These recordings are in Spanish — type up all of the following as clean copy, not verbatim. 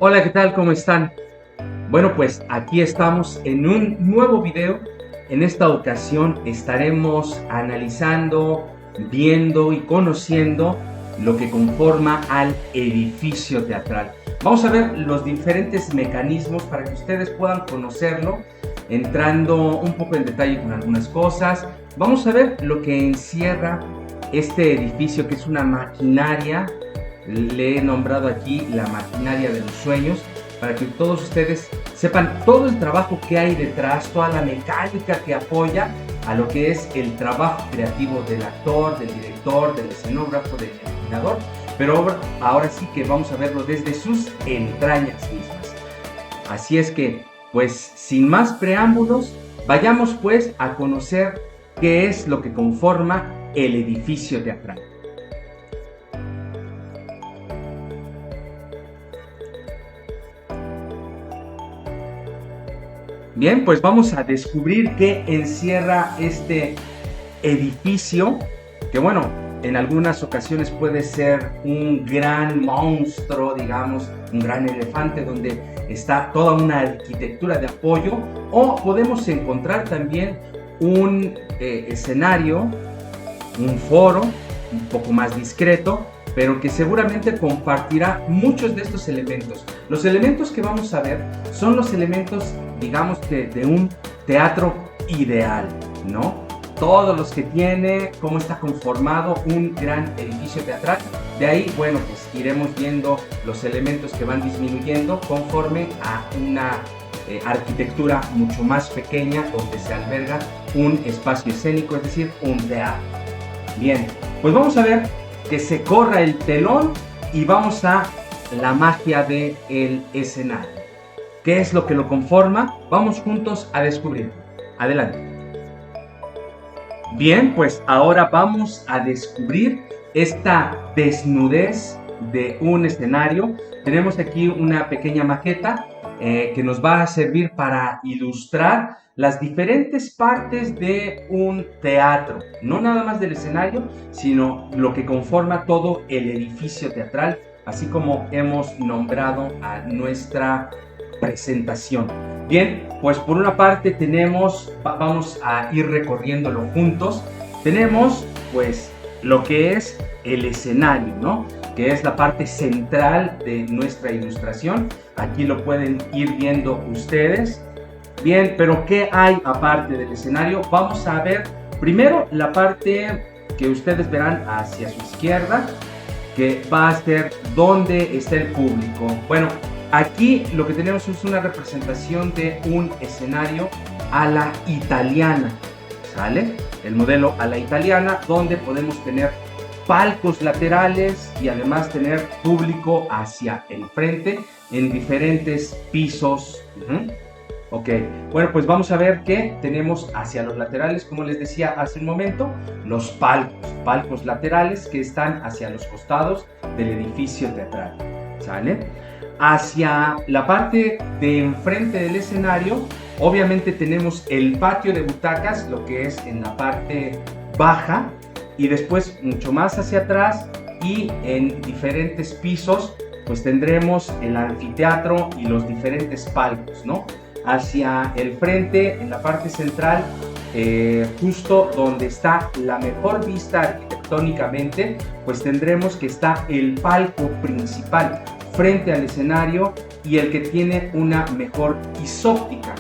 Hola, ¿qué tal? ¿Cómo están? Bueno, pues aquí estamos en un nuevo video. En esta ocasión estaremos analizando, viendo y conociendo lo que conforma al edificio teatral. Vamos a ver los diferentes mecanismos para que ustedes puedan conocerlo, entrando un poco en detalle con algunas cosas. Vamos a ver lo que encierra este edificio, que es una maquinaria. Le he nombrado aquí la maquinaria de los sueños, para que todos ustedes sepan todo el trabajo que hay detrás, toda la mecánica que apoya a lo que es el trabajo creativo del actor, del director, del escenógrafo, del iluminador. Pero ahora sí que vamos a verlo desde sus entrañas mismas. Así es que, pues sin más preámbulos, vayamos pues a conocer qué es lo que conforma el edificio teatral. Bien, pues vamos a descubrir qué encierra este edificio, que bueno, en algunas ocasiones puede ser un gran monstruo, digamos, un gran elefante donde está toda una arquitectura de apoyo, o podemos encontrar también un escenario, un foro un poco más discreto, pero que seguramente compartirá muchos de estos elementos. Los elementos que vamos a ver son los elementos, digamos, que de un teatro ideal, ¿no? Todos los que tiene, cómo está conformado un gran edificio teatral. De ahí, bueno, pues iremos viendo los elementos que van disminuyendo conforme a una arquitectura mucho más pequeña, donde se alberga un espacio escénico, es decir, un teatro. Bien, pues vamos a ver que se corra el telón y vamos a la magia del escenario. ¿Qué es lo que lo conforma? Vamos juntos a descubrirlo. Adelante. Bien, pues ahora vamos a descubrir esta desnudez de un escenario. Tenemos aquí una pequeña maqueta que nos va a servir para ilustrar las diferentes partes de un teatro, no nada más del escenario, sino lo que conforma todo el edificio teatral, así como hemos nombrado a nuestra presentación. Bien, pues por una parte tenemos, vamos a ir recorriéndolo juntos, tenemos pues lo que es el escenario, ¿no? Que es la parte central de nuestra ilustración. Aquí lo pueden ir viendo ustedes. Bien, pero ¿qué hay aparte del escenario? Vamos a ver primero la parte que ustedes verán hacia su izquierda, que va a ser donde está el público. Bueno, aquí lo que tenemos es una representación de un escenario a la italiana, ¿sale? El modelo a la italiana, donde podemos tener palcos laterales y además tener público hacia el frente en diferentes pisos. Ok, bueno, pues vamos a ver que tenemos hacia los laterales, como les decía hace un momento, los palcos laterales que están hacia los costados del edificio teatral, ¿sale? Hacia la parte de enfrente del escenario, obviamente tenemos el patio de butacas, lo que es en la parte baja, y después mucho más hacia atrás y en diferentes pisos, pues tendremos el anfiteatro y los diferentes palcos, ¿no? Hacia el frente, en la parte central, justo donde está la mejor vista arquitectónicamente, pues tendremos que está el palco principal frente al escenario y el que tiene una mejor isóptica.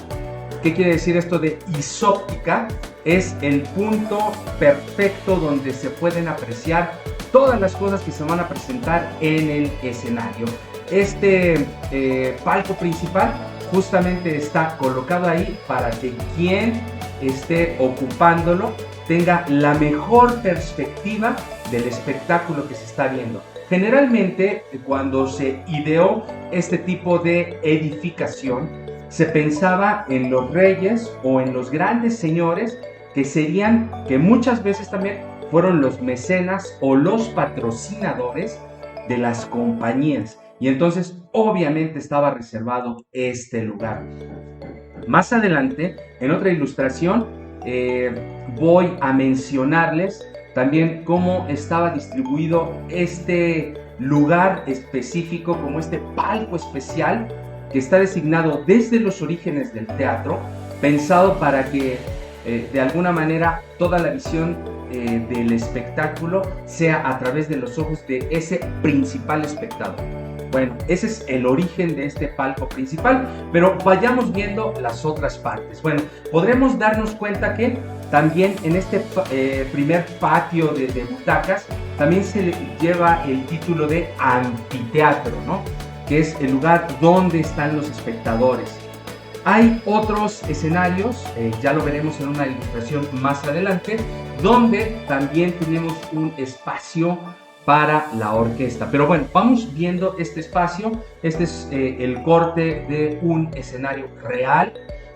¿Qué quiere decir esto de isóptica? Es el punto perfecto donde se pueden apreciar todas las cosas que se van a presentar en el escenario. Este palco principal justamente está colocado ahí para que quien esté ocupándolo tenga la mejor perspectiva del espectáculo que se está viendo. Generalmente, cuando se ideó este tipo de edificación, se pensaba en los reyes o en los grandes señores que muchas veces también fueron los mecenas o los patrocinadores de las compañías. Y entonces, obviamente, estaba reservado este lugar. Más adelante, en otra ilustración, voy a mencionarles también cómo estaba distribuido este lugar específico, como este palco especial que está designado desde los orígenes del teatro, pensado para que de alguna manera toda la visión del espectáculo sea a través de los ojos de ese principal espectador. Bueno, ese es el origen de este palco principal, pero vayamos viendo las otras partes. Bueno, podremos darnos cuenta que también en este primer patio de butacas también se le lleva el título de anfiteatro, ¿no? Que es el lugar donde están los espectadores. Hay otros escenarios, ya lo veremos en una ilustración más adelante, donde también tenemos un espacio para la orquesta. Pero bueno, vamos viendo este espacio. Este es el corte de un escenario real.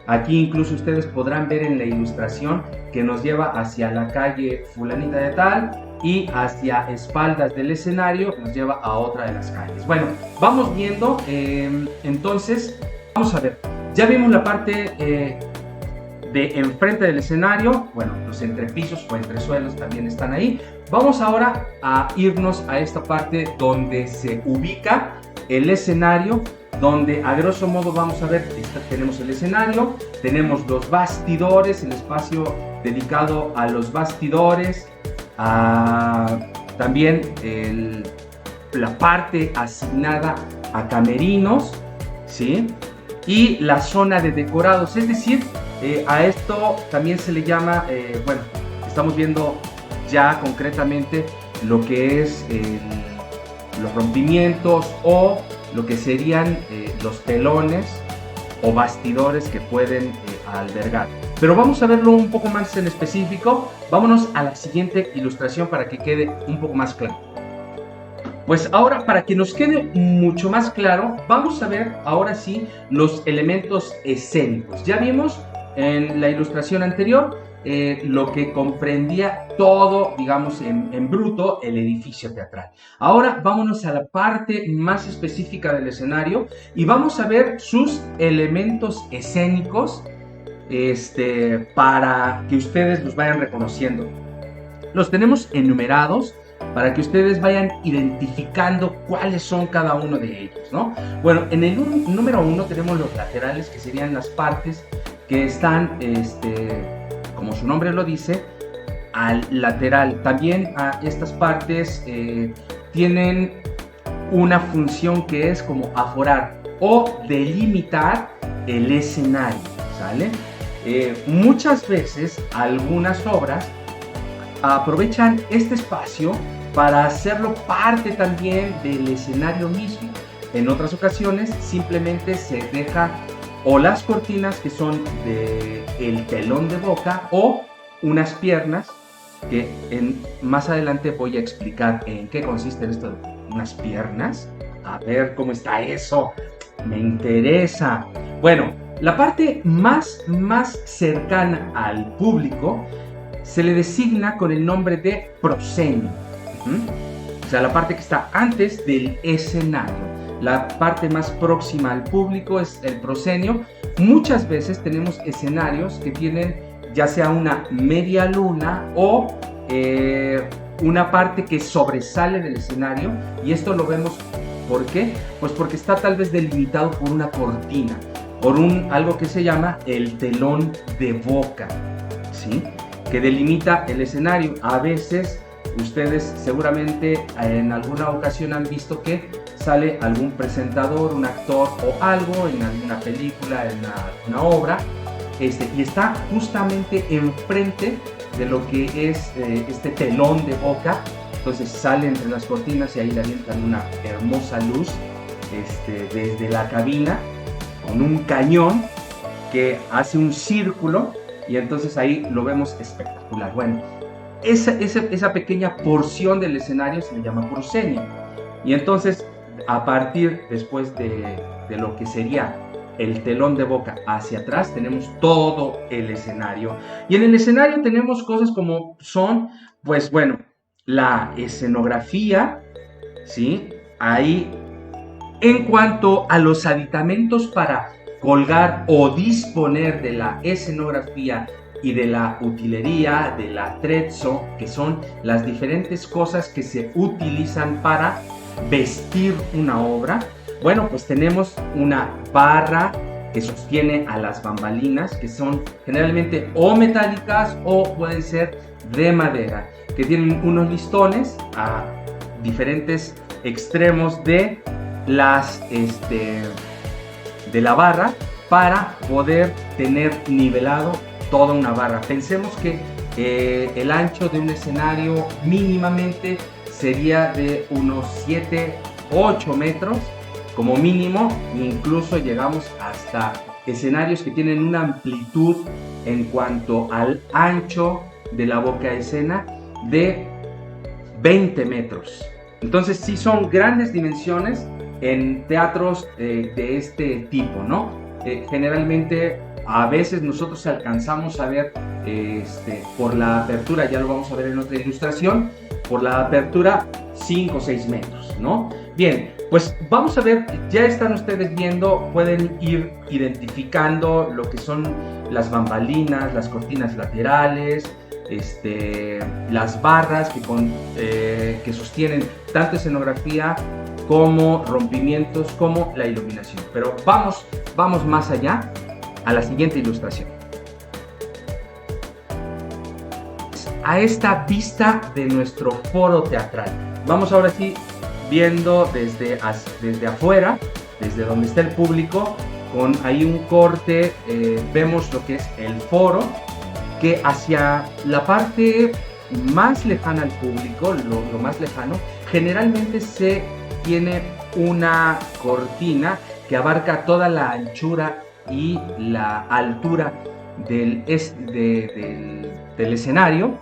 Aquí incluso ustedes podrán ver en la ilustración que nos lleva hacia la calle fulanita de tal y hacia espaldas del escenario nos lleva a otra de las calles. Bueno, vamos viendo, entonces, vamos a ver. Ya vimos la parte de enfrente del escenario, bueno, los entrepisos o entresuelos también están ahí. Vamos ahora a irnos a esta parte donde se ubica el escenario, donde a grosso modo vamos a ver, tenemos el escenario, tenemos los bastidores, el espacio dedicado a los bastidores, también la parte asignada a camerinos, ¿sí? Y la zona de decorados, es decir, a esto también se le llama, bueno, estamos viendo ya concretamente lo que es los rompimientos o lo que serían los telones o bastidores que pueden albergar. Pero vamos a verlo un poco más en específico. Vámonos a la siguiente ilustración para que quede un poco más claro. Pues ahora, para que nos quede mucho más claro, vamos a ver ahora sí los elementos escénicos. Ya vimos en la ilustración anterior lo que comprendía todo, digamos, en bruto, el edificio teatral. Ahora vámonos a la parte más específica del escenario y vamos a ver sus elementos escénicos para que ustedes los vayan reconociendo. Los tenemos enumerados para que ustedes vayan identificando cuáles son cada uno de ellos, ¿no? Bueno, en el número 1 tenemos los laterales, que serían las partes que están, como su nombre lo dice, al lateral. También a estas partes tienen una función que es como aforar o delimitar el escenario, ¿sale? Muchas veces algunas obras aprovechan este espacio para hacerlo parte también del escenario mismo. En otras ocasiones simplemente se deja o las cortinas que son del telón de boca o unas piernas que más adelante voy a explicar en qué consiste esto de unas piernas. A ver cómo está eso, me interesa. Bueno, la parte más cercana al público se le designa con el nombre de proscenio. O sea, la parte que está antes del escenario. La parte más próxima al público es el proscenio. Muchas veces tenemos escenarios que tienen ya sea una media luna o una parte que sobresale del escenario, y esto lo vemos, ¿por qué? Pues porque está tal vez delimitado por una cortina, por algo que se llama el telón de boca, ¿sí? Que delimita el escenario. A veces ustedes seguramente en alguna ocasión han visto que sale algún presentador, un actor o algo en alguna película, en una obra, y está justamente enfrente de lo que es este telón de boca. Entonces sale entre las cortinas y ahí le avientan una hermosa luz desde la cabina con un cañón que hace un círculo, y entonces ahí lo vemos espectacular. Bueno, esa pequeña porción del escenario se le llama proscenio. Y entonces, a partir después de lo que sería el telón de boca hacia atrás, tenemos todo el escenario. Y en el escenario tenemos cosas como son, pues bueno, la escenografía, ¿sí? Ahí, en cuanto a los aditamentos para colgar o disponer de la escenografía y de la utilería, del atrezzo, que son las diferentes cosas que se utilizan para vestir una obra? Bueno, pues tenemos una barra que sostiene a las bambalinas, que son generalmente o metálicas o pueden ser de madera, que tienen unos listones a diferentes extremos de la barra para poder tener nivelado toda una barra. Pensemos que el ancho de un escenario mínimamente sería de unos 7-8 metros como mínimo, incluso llegamos hasta escenarios que tienen una amplitud en cuanto al ancho de la boca de escena de 20 metros. Entonces sí son grandes dimensiones en teatros de este tipo, ¿no? Generalmente a veces nosotros alcanzamos a ver por la apertura, ya lo vamos a ver en otra ilustración, por la apertura 5 o 6 metros, ¿no? Bien, pues vamos a ver, ya están ustedes viendo, pueden ir identificando lo que son las bambalinas, las cortinas laterales, las barras que sostienen tanto escenografía como rompimientos, como la iluminación. Pero vamos más allá a la siguiente ilustración. A esta vista de nuestro foro teatral. Vamos ahora sí viendo desde afuera, desde donde está el público, con ahí un corte, vemos lo que es el foro, que hacia la parte más lejana al público, lo más lejano, generalmente se tiene una cortina que abarca toda la anchura y la altura del escenario,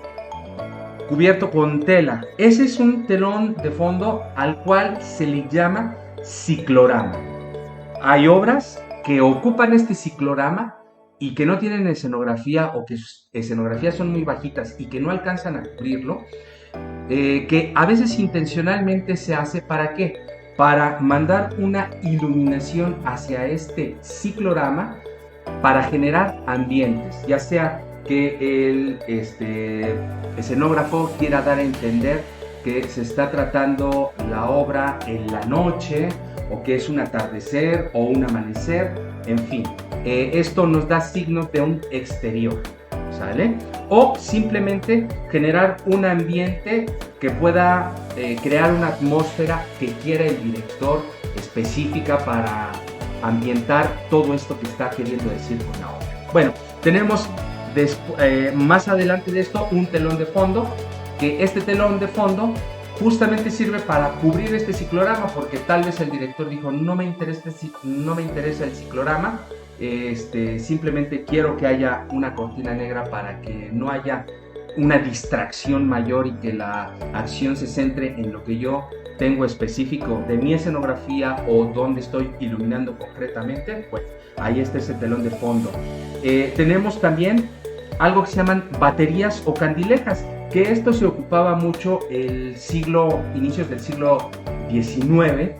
cubierto con tela. Ese es un telón de fondo al cual se le llama ciclorama. Hay obras que ocupan este ciclorama y que no tienen escenografía, o que sus escenografías son muy bajitas y que no alcanzan a cubrirlo, que a veces intencionalmente se hace. ¿Para qué? Para mandar una iluminación hacia este ciclorama para generar ambientes, ya sea que el escenógrafo quiera dar a entender que se está tratando la obra en la noche, o que es un atardecer o un amanecer, en fin, esto nos da signos de un exterior, ¿sale? O simplemente generar un ambiente que pueda crear una atmósfera que quiera el director específica para ambientar todo esto que está queriendo decir con la obra. Bueno, tenemos más adelante de esto un telón de fondo, que este telón de fondo justamente sirve para cubrir este ciclorama, porque tal vez el director dijo: no me interesa el ciclorama, simplemente quiero que haya una cortina negra para que no haya una distracción mayor y que la acción se centre en lo que yo tengo específico de mi escenografía o donde estoy iluminando concretamente. Bueno, ahí está ese telón de fondo. Tenemos también algo que se llaman baterías o candilejas, que esto se ocupaba mucho inicios del siglo XIX,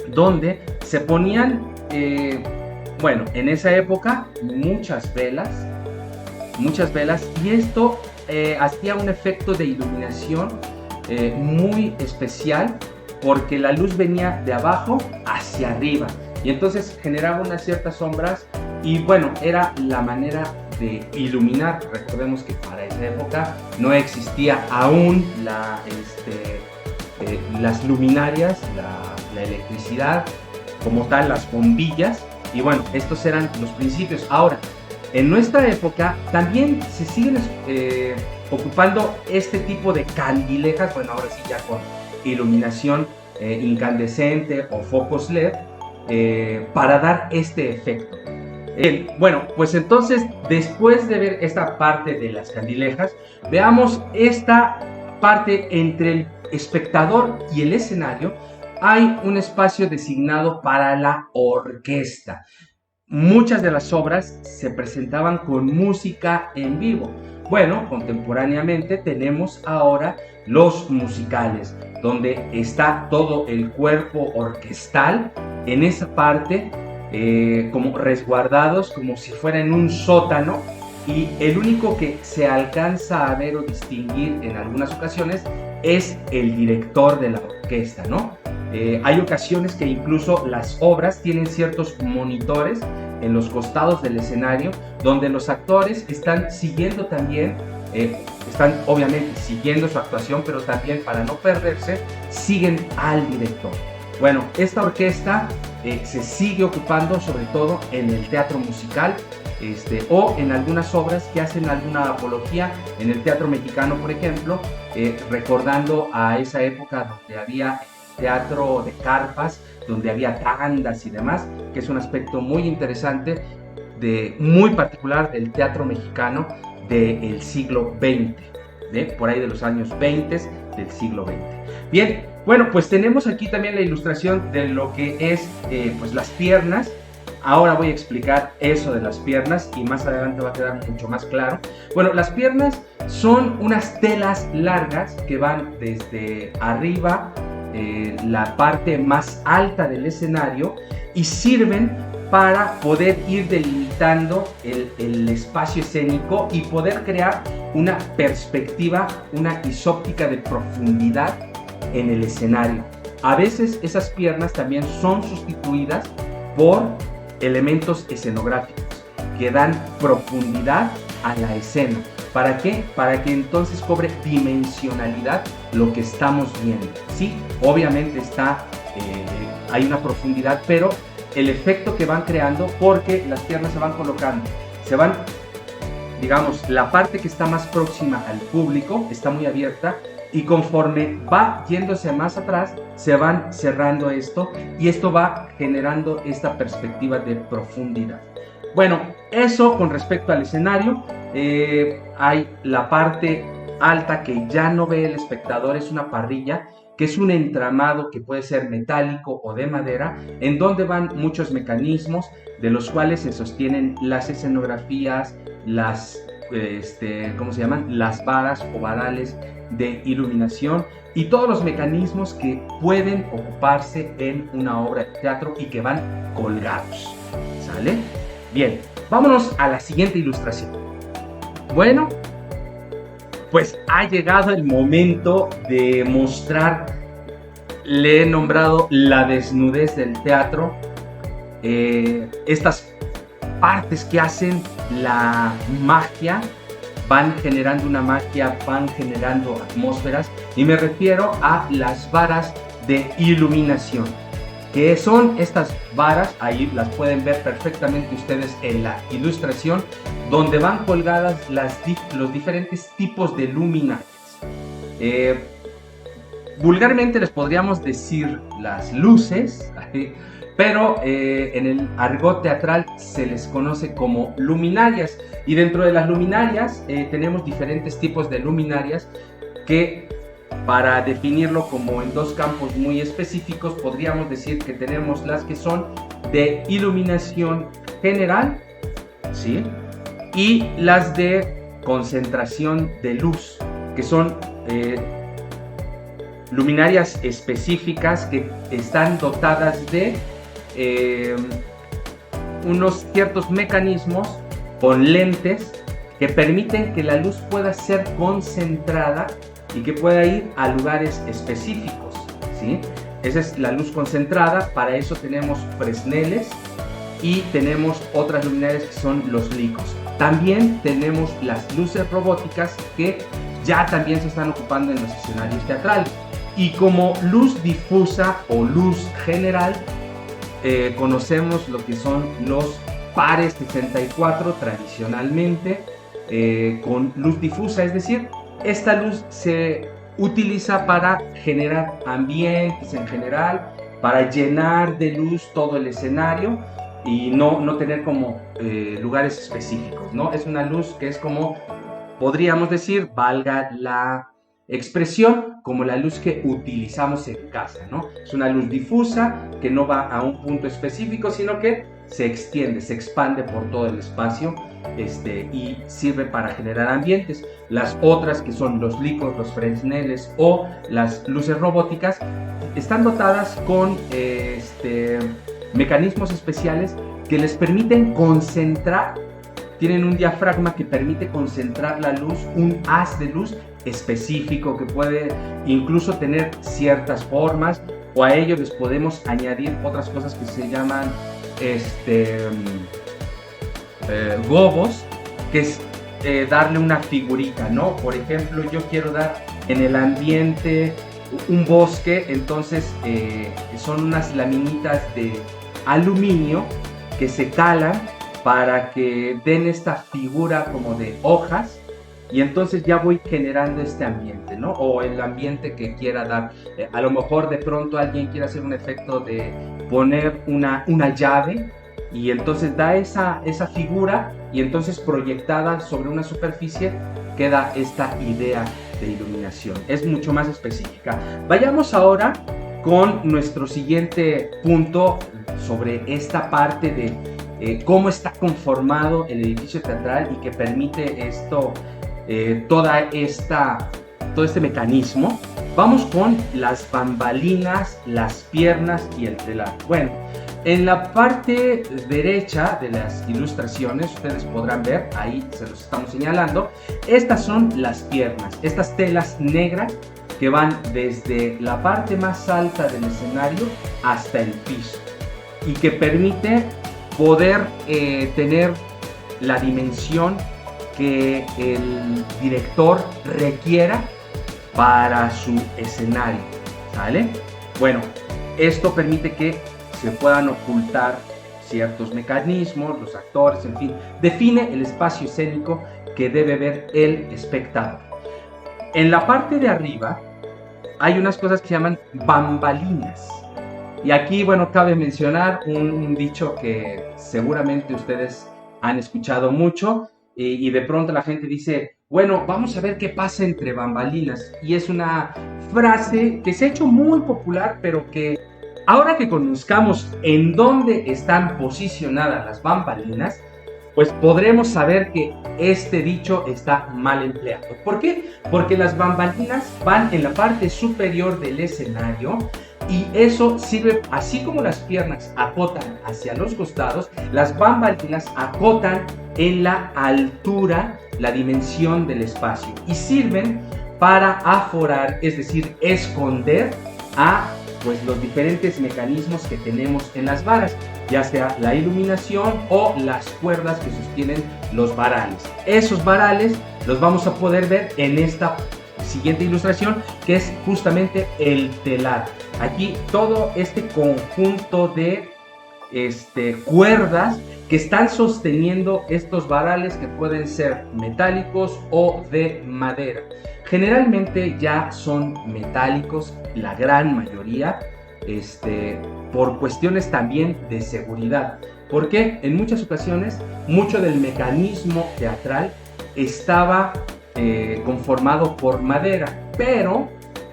donde se ponían, en esa época muchas velas, y esto hacía un efecto de iluminación muy especial, porque la luz venía de abajo hacia arriba y entonces generaba unas ciertas sombras, y bueno, era la manera de iluminar. Recordemos que para esa época no existía aún las luminarias, la electricidad como tal, las bombillas, y bueno, estos eran los principios. Ahora, en nuestra época también se siguen ocupando este tipo de candilejas, bueno, ahora sí ya con iluminación incandescente o focos LED, para dar este efecto. Bueno, pues entonces, después de ver esta parte de las candilejas, veamos esta parte entre el espectador y el escenario. Hay un espacio designado para la orquesta. Muchas de las obras se presentaban con música en vivo. Bueno, contemporáneamente tenemos ahora los musicales, donde está todo el cuerpo orquestal en esa parte, como resguardados, como si fuera en un sótano, y el único que se alcanza a ver o distinguir en algunas ocasiones es el director de la orquesta, ¿no? Hay ocasiones que incluso las obras tienen ciertos monitores en los costados del escenario, donde los actores están siguiendo también, están obviamente siguiendo su actuación, pero también, para no perderse, siguen al director. Bueno, esta orquesta se sigue ocupando sobre todo en el teatro musical, o en algunas obras que hacen alguna apología en el teatro mexicano, por ejemplo, recordando a esa época donde había teatro de carpas, donde había tandas y demás, que es un aspecto muy interesante, muy particular del teatro mexicano del siglo XX, por ahí de los años 20 del siglo XX. Bien, bueno, pues tenemos aquí también la ilustración de lo que es pues las piernas. Ahora voy a explicar eso de las piernas y más adelante va a quedar mucho más claro. Bueno, las piernas son unas telas largas que van desde arriba, la parte más alta del escenario, y sirven para poder ir delimitando el espacio escénico y poder crear una perspectiva, una isóptica de profundidad en el escenario. A veces esas piernas también son sustituidas por elementos escenográficos que dan profundidad a la escena. ¿Para qué? Para que entonces cobre dimensionalidad lo que estamos viendo. Sí, obviamente hay una profundidad, pero el efecto que van creando, porque las piernas se van colocando, digamos, la parte que está más próxima al público está muy abierta, y conforme va yéndose más atrás, se van cerrando esto, y esto va generando esta perspectiva de profundidad. Bueno, eso con respecto al escenario. Hay la parte alta que ya no ve el espectador, es una parrilla, que es un entramado que puede ser metálico o de madera, en donde van muchos mecanismos, de los cuales se sostienen las escenografías, ¿cómo se llaman? Las varas o varales de iluminación, y todos los mecanismos que pueden ocuparse en una obra de teatro y que van colgados. ¿Sale? Bien, vámonos a la siguiente ilustración. Bueno, pues ha llegado el momento de mostrar, le he nombrado la desnudez del teatro, estas partes que hacen la magia, van generando una magia, van generando atmósferas, y me refiero a las varas de iluminación, que son estas varas, ahí las pueden ver perfectamente ustedes en la ilustración, donde van colgadas los diferentes tipos de luminarias. Vulgarmente les podríamos decir las luces, pero en el argot teatral se les conoce como luminarias, y dentro de las luminarias tenemos diferentes tipos de luminarias que, para definirlo como en dos campos muy específicos, podríamos decir que tenemos las que son de iluminación general, ¿sí?, y las de concentración de luz, que son luminarias específicas que están dotadas de unos ciertos mecanismos con lentes que permiten que la luz pueda ser concentrada y que pueda ir a lugares específicos, ¿sí? Esa es la luz concentrada. Para eso tenemos fresneles y tenemos otras luminarias que son los licos. También tenemos las luces robóticas, que ya también se están ocupando en los escenarios teatrales. Y como luz difusa o luz general, conocemos lo que son los pares 64 tradicionalmente, con luz difusa, es decir, esta luz se utiliza para generar ambientes en general, para llenar de luz todo el escenario y no tener como lugares específicos, ¿no? Es una luz que es como, podríamos decir, valga la expresión, como la luz que utilizamos en casa, ¿no? Es una luz difusa que no va a un punto específico, sino que se extiende, se expande por todo el espacio, y sirve para generar ambientes. Las otras, que son los licos, los fresneles o las luces robóticas, están dotadas con mecanismos especiales que les permiten concentrar. Tienen un diafragma que permite concentrar la luz, un haz de luz específico que puede incluso tener ciertas formas, o a ellos les podemos añadir otras cosas que se llaman gobos, que es darle una figurita, ¿no? Por ejemplo, yo quiero dar en el ambiente un bosque, entonces son unas laminitas de aluminio que se calan para que den esta figura como de hojas, y entonces ya voy generando este ambiente, ¿no? O el ambiente que quiera dar. A lo mejor de pronto alguien quiere hacer un efecto de poner una llave, y entonces da esa figura, y entonces proyectada sobre una superficie queda esta idea de iluminación. Es mucho más específica. Vayamos ahora con nuestro siguiente punto sobre esta parte de cómo está conformado el edificio teatral y que permite esto, todo este mecanismo. Vamos con las bambalinas, las piernas y el telar. Bueno, en la parte derecha de las ilustraciones, ustedes podrán ver, ahí se los estamos señalando, estas son las piernas, estas telas negras que van desde la parte más alta del escenario hasta el piso, y que permite poder tener la dimensión que el director requiera para su escenario, ¿sale? Bueno, esto permite que se puedan ocultar ciertos mecanismos, los actores, en fin, define el espacio escénico que debe ver el espectador. En la parte de arriba hay unas cosas que se llaman bambalinas. Y aquí, bueno, cabe mencionar un dicho que seguramente ustedes han escuchado mucho, y de pronto la gente dice, bueno, vamos a ver qué pasa entre bambalinas. Y es una frase que se ha hecho muy popular, pero que ahora que conozcamos en dónde están posicionadas las bambalinas, pues podremos saber que este dicho está mal empleado. ¿Por qué? Porque las bambalinas van en la parte superior del escenario, y eso sirve, así como las piernas acotan hacia los costados, las bambalinas acotan en la altura, la dimensión del espacio, y sirven para aforar, es decir, esconder a pues los diferentes mecanismos que tenemos en las varas, ya sea la iluminación o las cuerdas que sostienen los varales. Esos varales los vamos a poder ver en esta siguiente ilustración, que es justamente el telar. Aquí todo este conjunto de cuerdas que están sosteniendo estos varales, que pueden ser metálicos o de madera. Generalmente ya son metálicos, la gran mayoría, por cuestiones también de seguridad, porque en muchas ocasiones mucho del mecanismo teatral estaba conformado por madera, pero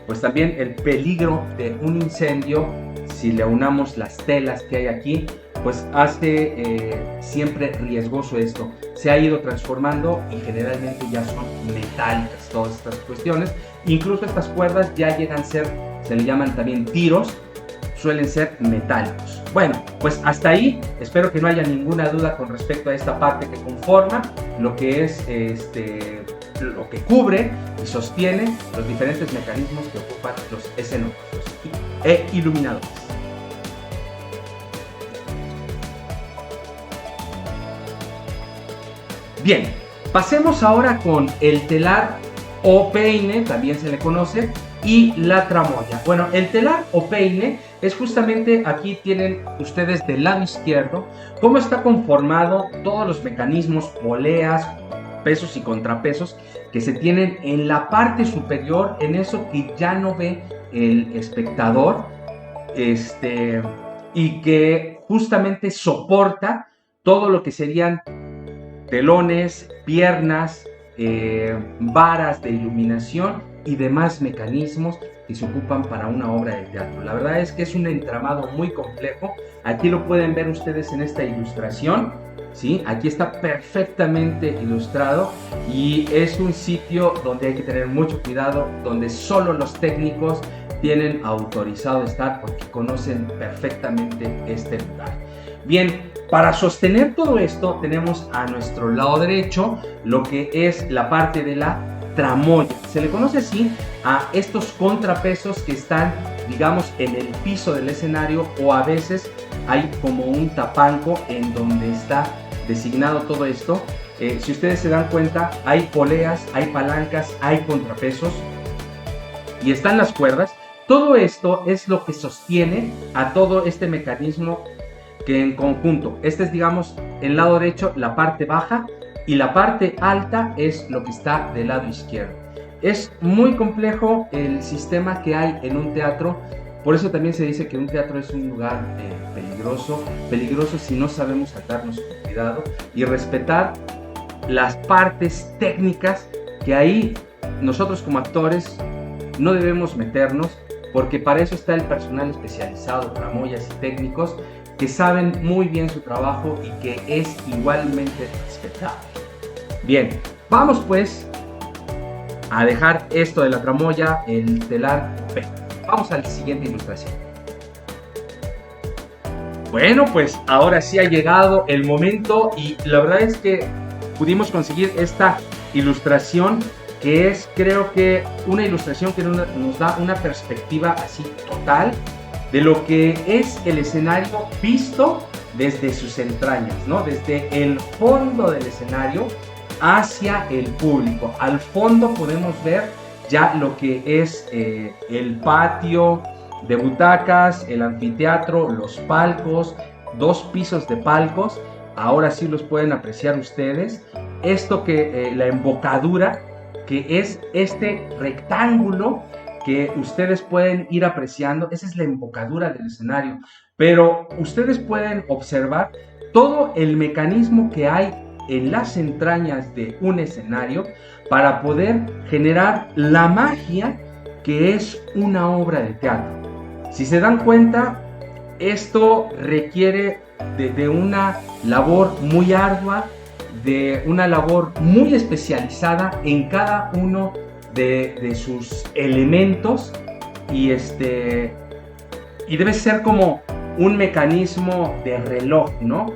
pues también el peligro de un incendio, si le aunamos las telas que hay aquí, pues hace siempre riesgoso esto. Se ha ido transformando y generalmente ya son metálicas todas estas cuestiones. Incluso estas cuerdas ya llegan a ser, se le llaman también tiros, suelen ser metálicos. Bueno, pues hasta ahí. Espero que no haya ninguna duda con respecto a esta parte que conforma lo que es lo que cubre y sostiene los diferentes mecanismos que ocupan los escenógrafos e iluminadores. Bien, pasemos ahora con el telar o peine, también se le conoce, y la tramoya. Bueno, el telar o peine es justamente, aquí tienen ustedes del lado izquierdo cómo está conformado todos los mecanismos, poleas, pesos y contrapesos que se tienen en la parte superior, en eso que ya no ve el espectador, y que justamente soporta todo lo que serían telones, piernas, varas de iluminación y demás mecanismos que se ocupan para una obra de teatro. La verdad es que es un entramado muy complejo. Aquí lo pueden ver ustedes en esta ilustración, ¿sí? Aquí está perfectamente ilustrado, y es un sitio donde hay que tener mucho cuidado, donde solo los técnicos tienen autorizado estar porque conocen perfectamente este lugar. Bien, para sostener todo esto tenemos a nuestro lado derecho lo que es la parte de la tramoya. Se le conoce así a estos contrapesos que están, digamos, en el piso del escenario, o a veces hay como un tapanco en donde está designado todo esto. Si ustedes se dan cuenta, hay poleas, hay palancas, hay contrapesos y están las cuerdas. Todo esto es lo que sostiene a todo este mecanismo que en conjunto, este es, digamos, el lado derecho, la parte baja, y la parte alta es lo que está del lado izquierdo. Es muy complejo el sistema que hay en un teatro, por eso también se dice que un teatro es un lugar peligroso si no sabemos tratarnos con cuidado y respetar las partes técnicas que ahí nosotros como actores no debemos meternos, porque para eso está el personal especializado, tramoyas y técnicos, que saben muy bien su trabajo y que es igualmente respetable. Bien, vamos pues a dejar esto de la tramoya, el telar. Vamos a la siguiente ilustración. Bueno, pues ahora sí ha llegado el momento y la verdad es que pudimos conseguir esta ilustración que es, creo que, una ilustración que nos da una perspectiva así total de lo que es el escenario visto desde sus entrañas, ¿no? Desde el fondo del escenario hacia el público. Al fondo podemos ver ya lo que es el patio de butacas, el anfiteatro, los palcos, 2 pisos de palcos. Ahora sí los pueden apreciar ustedes. Esto que la embocadura, que es este rectángulo que ustedes pueden ir apreciando, esa es la embocadura del escenario. Pero ustedes pueden observar todo el mecanismo que hay en las entrañas de un escenario para poder generar la magia que es una obra de teatro. Si se dan cuenta, esto requiere de una labor muy ardua, de una labor muy especializada en cada uno de sus elementos, y debe ser como un mecanismo de reloj, ¿no?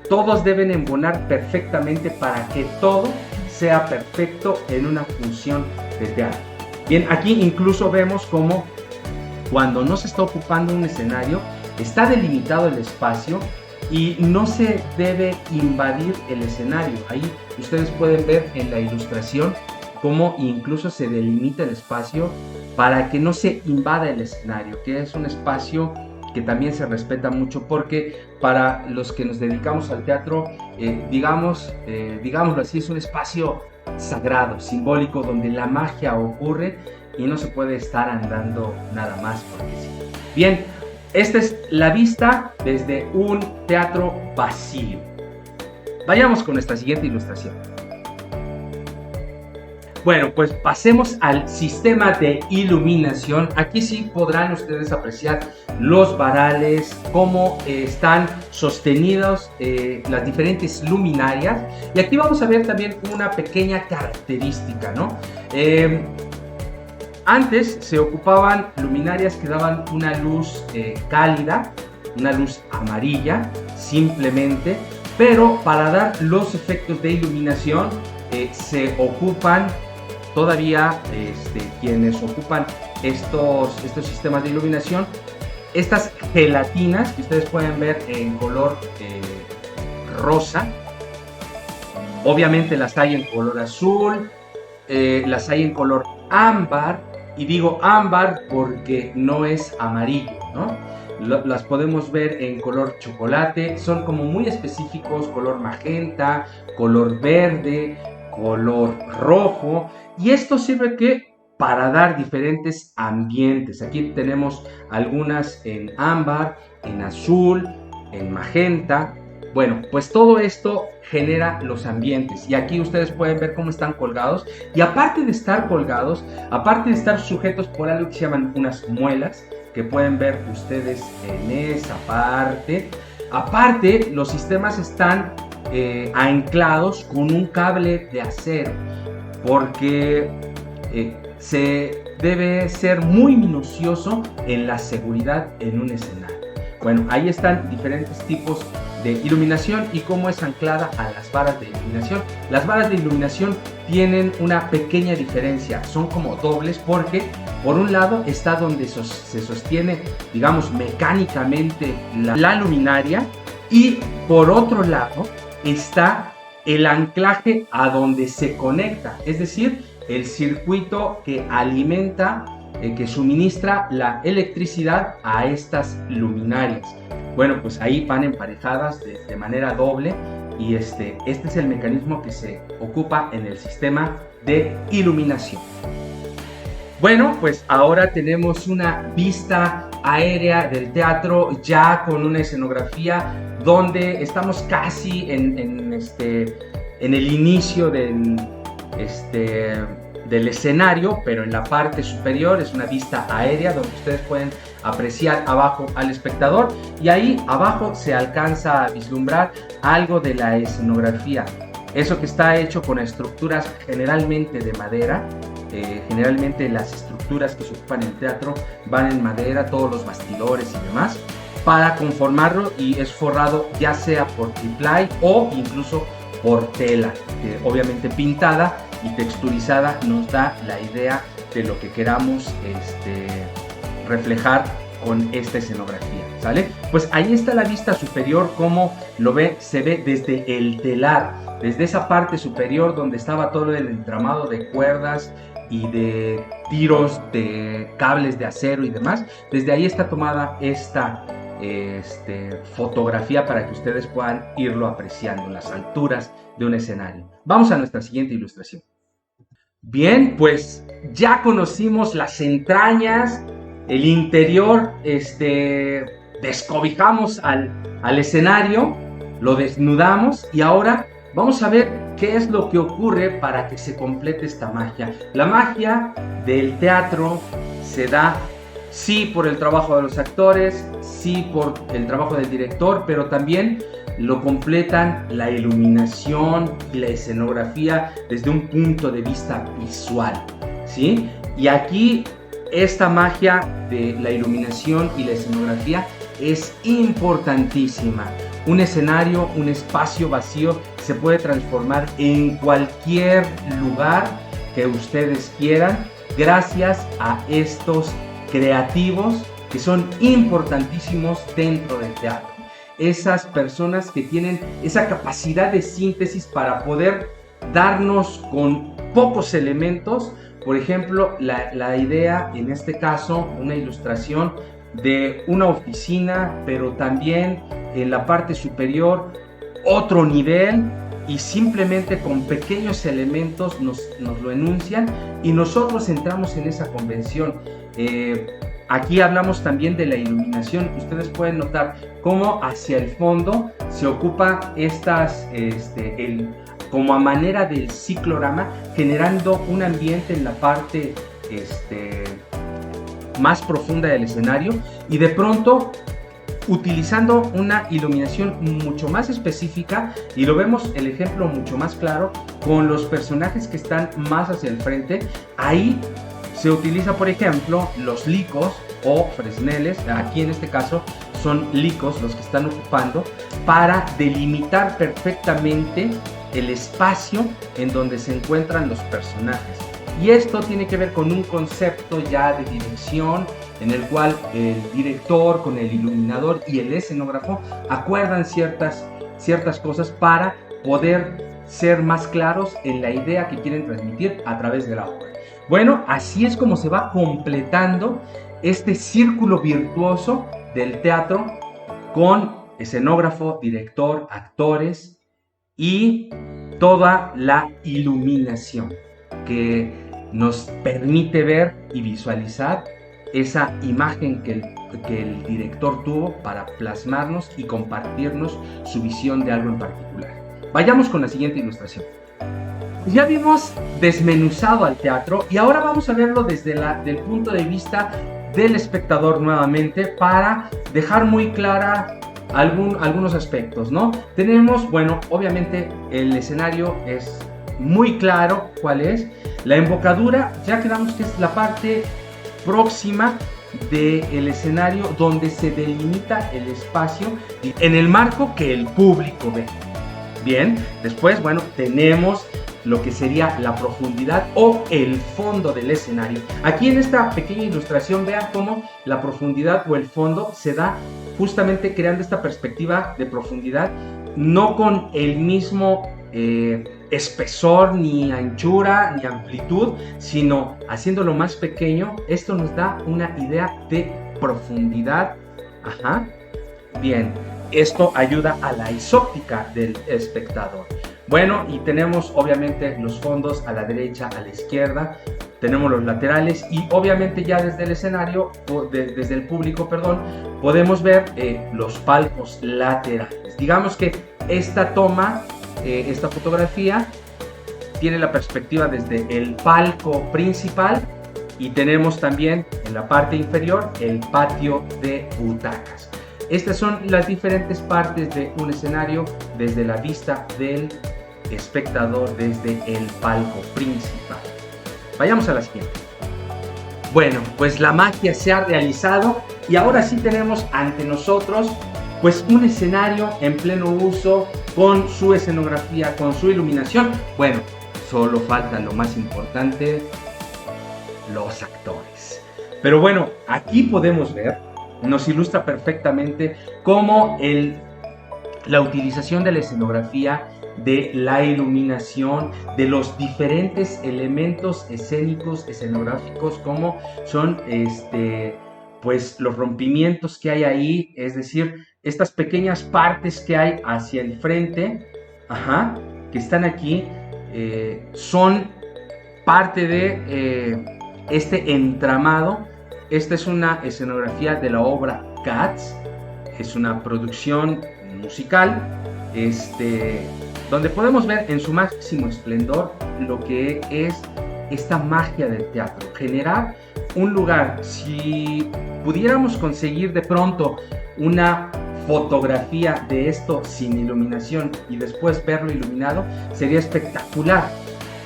Todos deben embonar perfectamente para que todo sea perfecto en una función de teatro. Bien, aquí incluso vemos como cuando no se está ocupando un escenario, está delimitado el espacio y no se debe invadir el escenario. Ahí ustedes pueden ver en la ilustración cómo incluso se delimita el espacio para que no se invada el escenario, que es un espacio que también se respeta mucho, porque para los que nos dedicamos al teatro, digámoslo así, es un espacio sagrado, simbólico, donde la magia ocurre y no se puede estar andando nada más porque sí. Bien, esta es la vista desde un teatro vacío. Vayamos con nuestra siguiente ilustración. Bueno, pues pasemos al sistema de iluminación. Aquí sí podrán ustedes apreciar los varales, cómo están sostenidos las diferentes luminarias. Y aquí vamos a ver también una pequeña característica, ¿no? Antes se ocupaban luminarias que daban una luz cálida, una luz amarilla, simplemente. Pero para dar los efectos de iluminación se ocupan todavía quienes ocupan estos sistemas de iluminación, estas gelatinas que ustedes pueden ver en color rosa. Obviamente las hay en color azul, las hay en color ámbar, y digo ámbar porque no es amarillo, ¿no? Las podemos ver en color chocolate, son como muy específicos, color magenta, color verde, color rojo, y esto sirve para dar diferentes ambientes. Aquí tenemos algunas en ámbar, en azul, en magenta. Bueno, pues todo esto genera los ambientes, y aquí ustedes pueden ver cómo están colgados, y aparte de estar colgados, aparte de estar sujetos por algo que se llaman unas muelas, que pueden ver ustedes en esa parte, aparte los sistemas están anclados con un cable de acero, porque se debe ser muy minucioso en la seguridad en un escenario. Bueno, ahí están diferentes tipos de iluminación y cómo es anclada a las varas de iluminación. Las varas de iluminación tienen una pequeña diferencia, son como dobles porque por un lado está donde se sostiene, digamos, mecánicamente la luminaria, y por otro lado está el anclaje a donde se conecta, es decir, el circuito que alimenta, que suministra la electricidad a estas luminarias. Bueno, pues ahí van emparejadas de manera doble, y este es el mecanismo que se ocupa en el sistema de iluminación. Bueno, pues ahora tenemos una vista aérea del teatro ya con una escenografía donde estamos casi en el inicio del escenario, pero en la parte superior es una vista aérea donde ustedes pueden apreciar abajo al espectador, y ahí abajo se alcanza a vislumbrar algo de la escenografía. Eso que está hecho con estructuras generalmente de madera. Generalmente las estructuras que se ocupan en el teatro van en madera, todos los bastidores y demás, para conformarlo, y es forrado ya sea por triplay o incluso por tela, obviamente pintada y texturizada nos da la idea de lo que queramos reflejar con esta escenografía, ¿sale? Pues ahí está la vista superior, como lo ve, se ve desde el telar, desde esa parte superior donde estaba todo el entramado de cuerdas y de tiros de cables de acero y demás. Desde ahí está tomada esta fotografía para que ustedes puedan irlo apreciando, las alturas de un escenario. Vamos a nuestra siguiente ilustración. Bien, pues ya conocimos las entrañas, el interior, descobijamos al escenario, lo desnudamos, y ahora vamos a ver qué es lo que ocurre para que se complete esta magia. La magia del teatro se da sí por el trabajo de los actores, sí por el trabajo del director, pero también lo completan la iluminación y la escenografía desde un punto de vista visual, ¿sí? Y aquí esta magia de la iluminación y la escenografía es importantísima. Un escenario, un espacio vacío se puede transformar en cualquier lugar que ustedes quieran gracias a estos creativos que son importantísimos dentro del teatro. Esas personas que tienen esa capacidad de síntesis para poder darnos con pocos elementos, por ejemplo, la idea, en este caso, una ilustración de una oficina, pero también en la parte superior otro nivel, y simplemente con pequeños elementos nos lo enuncian y nosotros entramos en esa convención. Aquí hablamos también de la iluminación. Ustedes pueden notar cómo hacia el fondo se ocupa como a manera del ciclorama, generando un ambiente en la parte más profunda del escenario, y de pronto utilizando una iluminación mucho más específica, y lo vemos el ejemplo mucho más claro con los personajes que están más hacia el frente. Ahí se utiliza, por ejemplo, los licos o fresneles, aquí en este caso son licos los que están ocupando, para delimitar perfectamente el espacio en donde se encuentran los personajes. Y esto tiene que ver con un concepto ya de dirección, en el cual el director con el iluminador y el escenógrafo acuerdan ciertas cosas para poder ser más claros en la idea que quieren transmitir a través de la obra. Bueno, así es como se va completando este círculo virtuoso del teatro, con escenógrafo, director, actores y toda la iluminación que nos permite ver y visualizar esa imagen que el director tuvo para plasmarnos y compartirnos su visión de algo en particular. Vayamos con la siguiente ilustración. Ya vimos desmenuzado al teatro y ahora vamos a verlo desde del punto de vista del espectador nuevamente, para dejar muy clara algunos aspectos, ¿no? Tenemos, bueno, obviamente el escenario es muy claro cuál es. La embocadura, ya quedamos que es la parte próxima del escenario donde se delimita el espacio en el marco que el público ve. Bien, después, bueno, tenemos lo que sería la profundidad o el fondo del escenario. Aquí en esta pequeña ilustración vean cómo la profundidad o el fondo se da justamente creando esta perspectiva de profundidad, no con el mismo espesor, ni anchura, ni amplitud, sino haciéndolo más pequeño. Esto nos da una idea de profundidad. Ajá. Bien, esto ayuda a la isóptica del espectador. Bueno, y tenemos obviamente los fondos a la derecha, a la izquierda, tenemos los laterales y obviamente ya desde el escenario, desde el público, perdón, podemos ver los palcos laterales. Digamos que esta toma, esta fotografía, tiene la perspectiva desde el palco principal y tenemos también en la parte inferior el patio de butacas. Estas son las diferentes partes de un escenario desde la vista del espectador, desde el palco principal. Vayamos a la siguiente. Bueno, pues la magia se ha realizado y ahora sí tenemos ante nosotros pues un escenario en pleno uso con su escenografía, con su iluminación. Bueno, solo falta lo más importante, los actores. Pero bueno, aquí podemos ver, nos ilustra perfectamente cómo la utilización de la escenografía, de la iluminación, de los diferentes elementos escénicos, escenográficos, como son pues los rompimientos que hay ahí, es decir, estas pequeñas partes que hay hacia el frente, que están aquí, son parte de este entramado. Esta es una escenografía de la obra Cats, es una producción musical, donde podemos ver en su máximo esplendor lo que es esta magia del teatro, generar un lugar. Si pudiéramos conseguir de pronto una fotografía de esto sin iluminación y después verlo iluminado, sería espectacular.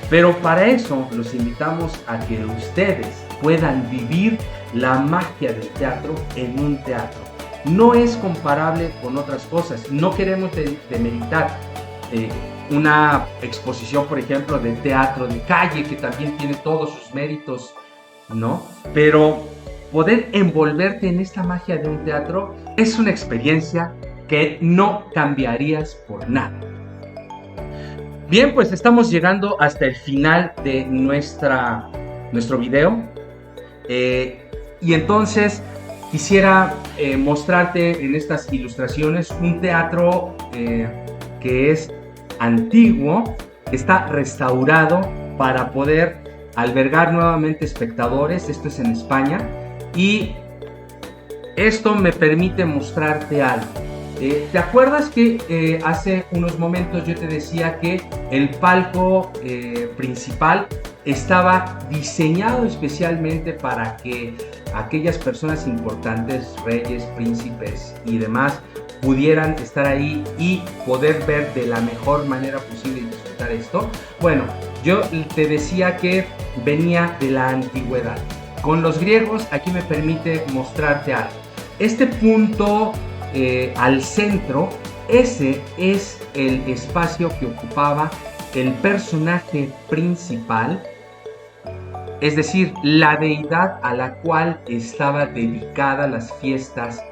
Pero para eso los invitamos a que ustedes puedan vivir la magia del teatro en un teatro. No es comparable con otras cosas. No queremos demeritar una exposición, por ejemplo, de teatro de calle, que también tiene todos sus méritos, ¿no? Pero poder envolverte en esta magia de un teatro es una experiencia que no cambiarías por nada. Bien, pues estamos llegando hasta el final de nuestro video. Y entonces quisiera mostrarte en estas ilustraciones un teatro que es antiguo, que está restaurado para poder albergar nuevamente espectadores. Esto es en España y esto me permite mostrarte algo. ¿Te acuerdas que hace unos momentos yo te decía que el palco principal estaba diseñado especialmente para que aquellas personas importantes, reyes, príncipes y demás, pudieran estar ahí y poder ver de la mejor manera posible y disfrutar esto? Bueno, yo te decía que venía de la antigüedad. Con los griegos, aquí me permite mostrarte algo. Este punto al centro, ese es el espacio que ocupaba el personaje principal, es decir, la deidad a la cual estaba dedicada las fiestas,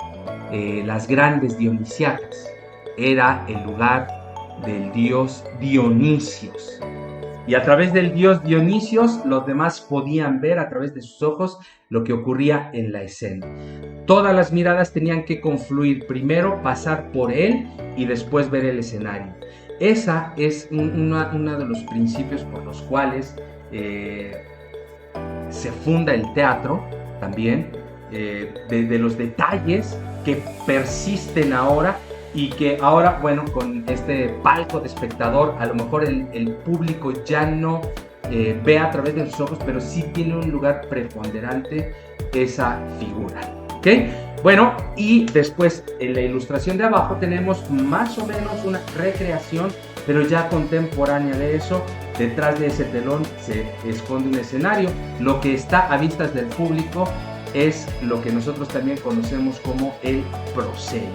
las grandes dionisíacas. Era el lugar del dios Dionisios. Y a través del dios Dionisios, los demás podían ver a través de sus ojos lo que ocurría en la escena. Todas las miradas tenían que confluir, primero pasar por él y después ver el escenario. Esa es uno de los principios por los cuales se funda el teatro también, de los detalles que persisten ahora y que ahora, bueno, con este palco de espectador, a lo mejor el público ya no ve a través de sus ojos, pero sí tiene un lugar preponderante esa figura. ¿Ok? Bueno, y después en la ilustración de abajo tenemos más o menos una recreación, pero ya contemporánea de eso. Detrás de ese telón se esconde un escenario. Lo que está a vistas del público es lo que nosotros también conocemos como el proscenio.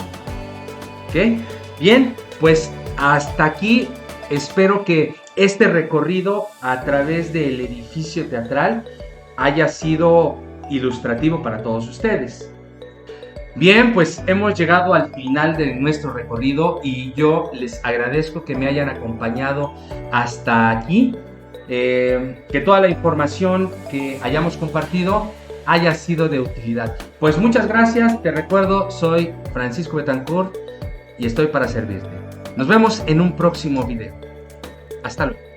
¿Ok? Bien, pues hasta aquí. Espero que este recorrido a través del edificio teatral haya sido ilustrativo para todos ustedes. Bien, pues hemos llegado al final de nuestro recorrido y yo les agradezco que me hayan acompañado hasta aquí, que toda la información que hayamos compartido haya sido de utilidad. Pues muchas gracias, te recuerdo, soy Francisco Betancourt y estoy para servirte. Nos vemos en un próximo video. Hasta luego.